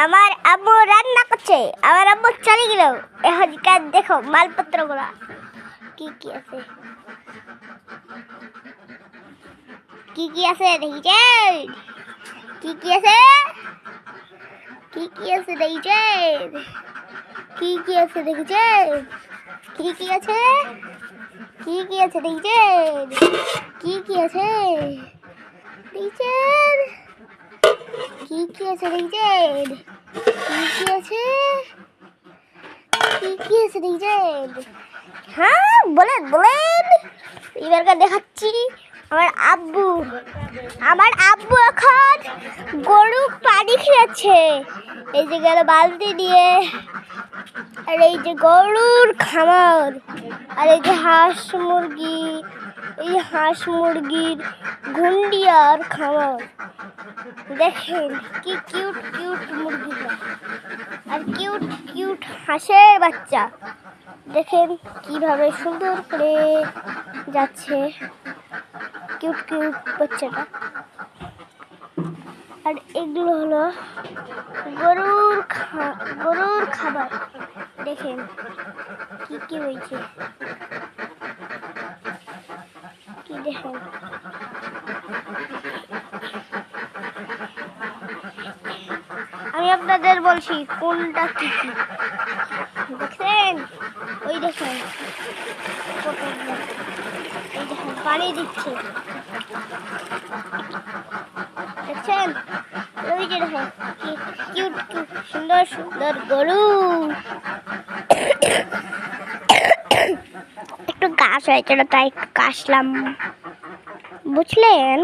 আমার আব্বু রান্না করছে। আমার আব্বু চলে গেল। এখন কাজ দেখো মালপত্রগুলা কি কি আছে, কি কি আছে দেখিছে, কি কি আছে, কি কি আছে দেখিছে, কি কি আছে দেখিছে, কি কি আছে, কি কি আছে দেখিছে, কি কি আছে দেখিছে, কি কি আছে দেখিছে, কি কি আছে, কি কি আছে দেখিছে। হ্যাঁ বলেন বলেন, এবারকার দেখাচ্ছি। আমার আব্বু এখন গরু পানি খেয়েছে। এই যে গেল বালতি দিয়ে, আর এই যে গরুর খামার, আর এই যে হাঁস মুরগি, এই হাঁস মুরগির ঘুন্ডিয়ার খামার। দেখেন কি কিউট কিউট মুরগিটা, আর কিউট কিউট হাঁসের বাচ্চা। দেখেন কিভাবে সুন্দর করে যাচ্ছে কিউট কিউট বাচ্চাটা। আর এগুলো হলো গরুর খাবার। দেখেন কি কি হয়েছে, কি দেখেন। আমি আপনাদের বলছি কোনটা কি কি দেখছেন। ওই দেখেন এই দেখেন পানি দিচ্ছে, দেখছেন। ওই যে দেখেন কি কিউট কিউট সুন্দর সুন্দর গরু। একটু গাছ হয়েছিল তাই একটু কাশলাম, বুঝলেন।